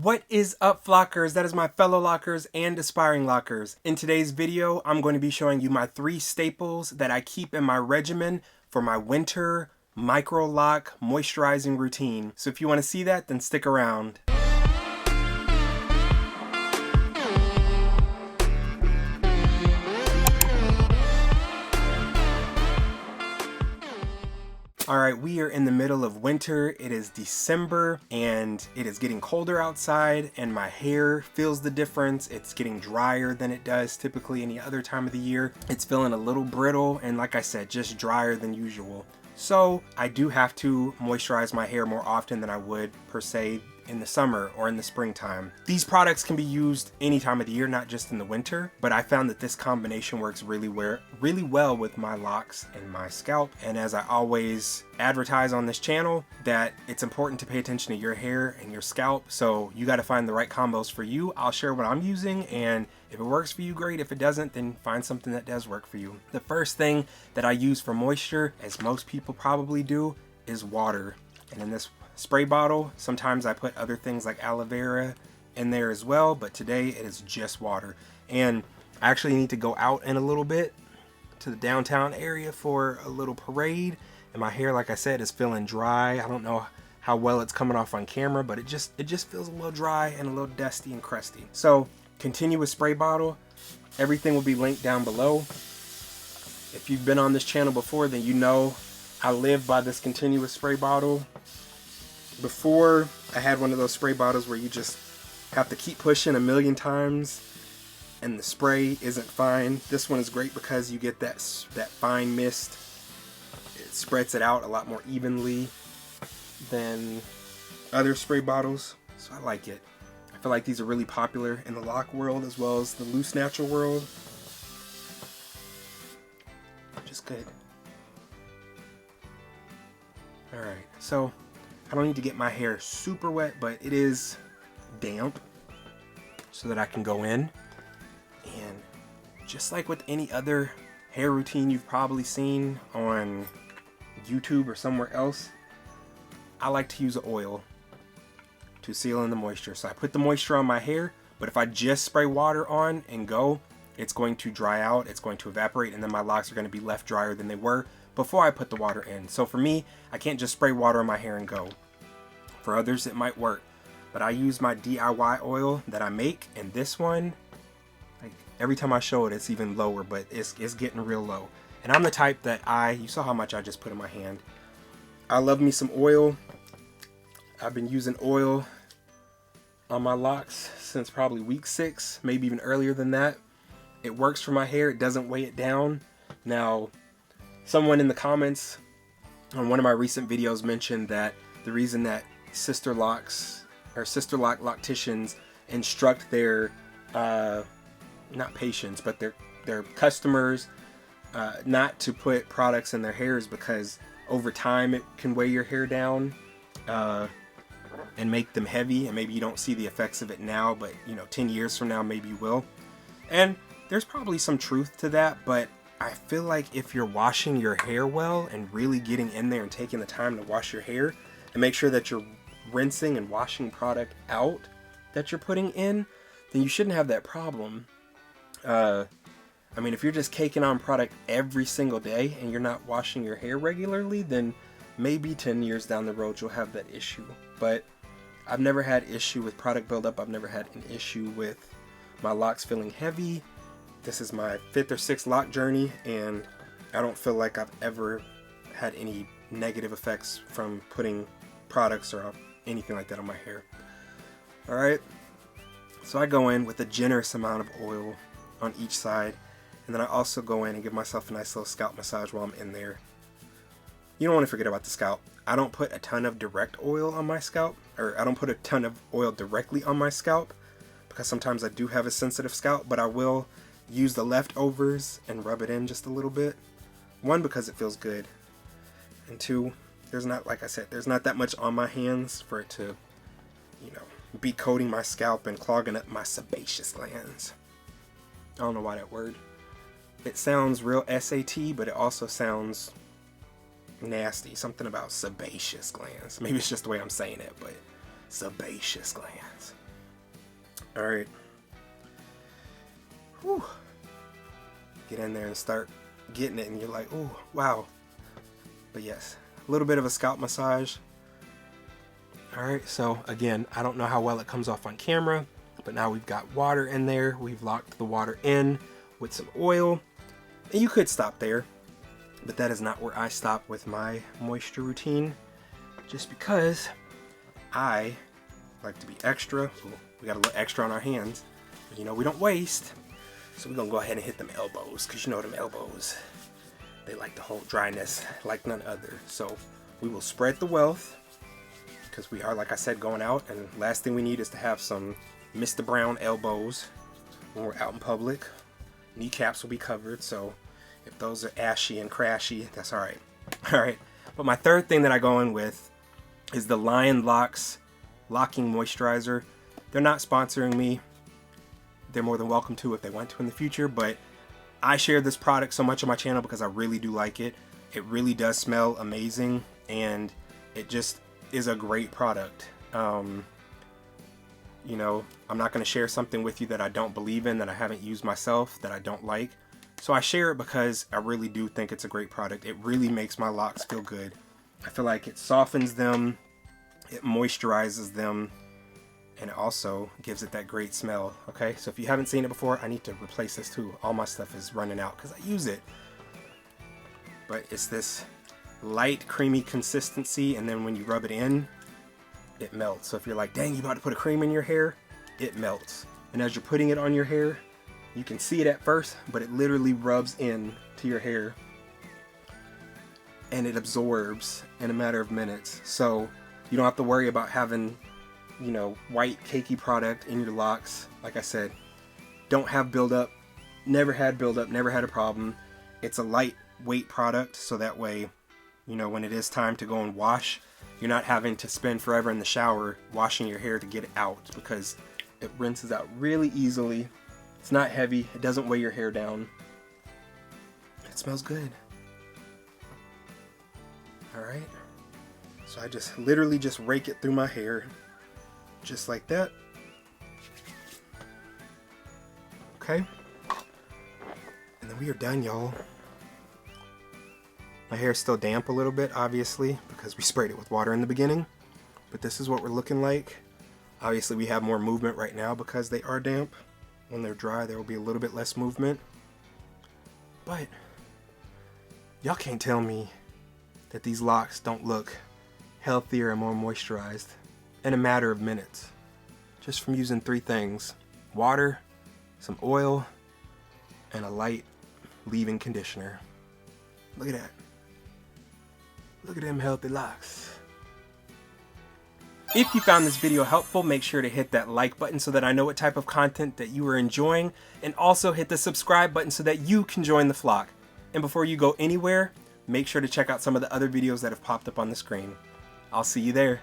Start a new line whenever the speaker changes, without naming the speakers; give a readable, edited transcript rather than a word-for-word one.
What is up, Flockers? That is my fellow lockers and aspiring lockers. In today's video, I'm going to be showing you my 3 staples that I keep in my regimen for my winter Microloc moisturizing routine. So if you want to see that, then stick around. Alright, we are in the middle of winter. It is December and it is getting colder outside and my hair feels the difference. It's getting drier than it does typically any other time of the year. It's feeling a little brittle and, like I said, just drier than usual. So I do have to moisturize my hair more often than I would per se in the summer or in the springtime. These products can be used any time of the year, not just in the winter, but I found that this combination works really well with my locks and my scalp. And as I always advertise on this channel, that it's important to pay attention to your hair and your scalp, so you got to find the right combos for you. I'll share what I'm using, and if it works for you, great. If it doesn't, then find something that does work for you. The first thing that I use for moisture, as most people probably do, is water. And in this spray bottle, sometimes I put other things like aloe vera in there as well, but today it is just water. And I actually need to go out in a little bit to the downtown area for a little parade, and my hair, like I said, is feeling dry. I don't know how well it's coming off on camera, but it just feels a little dry and a little dusty and crusty. So continue with spray bottle. Everything will be linked down below. If you've been on this channel before, then you know I live by this continuous spray bottle. Before, I had one of those spray bottles where you just have to keep pushing a million times and the spray isn't fine. This one is great because you get that fine mist. It spreads it out a lot more evenly than other spray bottles, so I like it. I feel like these are really popular in the lock world as well as the loose natural world. Just good. Alright, so I don't need to get my hair super wet, but it is damp so that I can go in. And just like with any other hair routine you've probably seen on YouTube or somewhere else, I like to use oil to seal in the moisture. So I put the moisture on my hair, but if I just spray water on and go, it's going to dry out, it's going to evaporate, and then my locks are going to be left drier than they were before I put the water in. So for me, I can't just spray water on my hair and go. For others, it might work, but I use my DIY oil that I make, and this one, like, every time I show it, it's even lower, but it's getting real low. And I'm the type that you saw how much I just put in my hand. I love me some oil. I've been using oil on my locks since probably week 6, maybe even earlier than that. It works for my hair. It doesn't weigh it down. Now, someone in the comments on one of my recent videos mentioned that the reason that sister locs or sister lock locticians instruct their not patients but their customers not to put products in their hair is because over time it can weigh your hair down and make them heavy, and maybe you don't see the effects of it now, but 10 years from now maybe you will. And there's probably some truth to that, but I feel like if you're washing your hair well and really getting in there and taking the time to wash your hair and make sure that you're rinsing and washing product out that you're putting in, then you shouldn't have that problem. I mean, if you're just caking on product every single day and you're not washing your hair regularly, then maybe 10 years down the road you'll have that issue. But I've never had issue with product buildup. I've never had an issue with my locks feeling heavy. This is my 5th or 6th lock journey, and I don't feel like I've ever had any negative effects from putting products or anything like that on my hair. Alright, so I go in with a generous amount of oil on each side, and then I also go in and give myself a nice little scalp massage while I'm in there. You don't want to forget about the scalp. I don't put a ton of direct oil on my scalp, or I don't put a ton of oil directly on my scalp, because sometimes I do have a sensitive scalp, but I will use the leftovers and rub it in just a little bit. 1, because it feels good, and 2, there's not, like I said, there's not that much on my hands for it to, be coating my scalp and clogging up my sebaceous glands. I don't know why that word. It sounds real SAT, but it also sounds nasty. Something about sebaceous glands. Maybe it's just the way I'm saying it, but sebaceous glands. All right. Whew. Get in there and start getting it, and you're like, oh, wow. But yes, a little bit of a scalp massage. All right, so again, I don't know how well it comes off on camera, but now we've got water in there. We've locked the water in with some oil, and you could stop there, but that is not where I stop with my moisture routine, just because I like to be extra. Ooh, we got a little extra on our hands, but you know, we don't waste. So we're gonna go ahead and hit them elbows, because you know them elbows, they like to hold dryness like none other. So we will spread the wealth, because we are, like I said, going out, and last thing we need is to have some Mr. Brown elbows when we're out in public. Kneecaps will be covered, so if those are ashy and crashy, that's all right. All right, but my third thing that I go in with is the Locs Locking Moisturizer. They're not sponsoring me. They're more than welcome to if they want to in the future, but I share this product so much on my channel because I really do like it. It really does smell amazing, and it just is a great product. You know, I'm not going to share something with you that I don't believe in, that I haven't used myself, that I don't like. So I share it because I really do think it's a great product. It really makes my locks feel good. I feel like it softens them, it moisturizes them, and it also gives it that great smell. Okay, so if you haven't seen it before, I need to replace this too. All my stuff is running out because I use it. But it's this light, creamy consistency, and then when you rub it in, it melts. So if you're like, dang, you about to put a cream in your hair, it melts. And as you're putting it on your hair, you can see it at first, but it literally rubs in to your hair, and it absorbs in a matter of minutes. So you don't have to worry about having, you know, white cakey product in your locks. Like I said, don't have buildup, never had buildup, never had a problem. It's a lightweight product, so that way, you know, when it is time to go and wash, you're not having to spend forever in the shower washing your hair to get it out, because it rinses out really easily. It's not heavy, it doesn't weigh your hair down. It smells good. Alright, so I just literally just rake it through my hair, just like that. Okay, and then we are done, y'all. My hair is still damp a little bit, obviously, because we sprayed it with water in the beginning, but this is what we're looking like. Obviously we have more movement right now because they are damp. When they're dry, there will be a little bit less movement, but y'all can't tell me that these locks don't look healthier and more moisturized in a matter of minutes, just from using 3 things: water, some oil, and a light leave-in conditioner. Look at that. Look at them healthy locks. If you found this video helpful, make sure to hit that like button so that I know what type of content that you are enjoying, and also hit the subscribe button so that you can join the flock. And before you go anywhere, make sure to check out some of the other videos that have popped up on the screen. I'll see you there.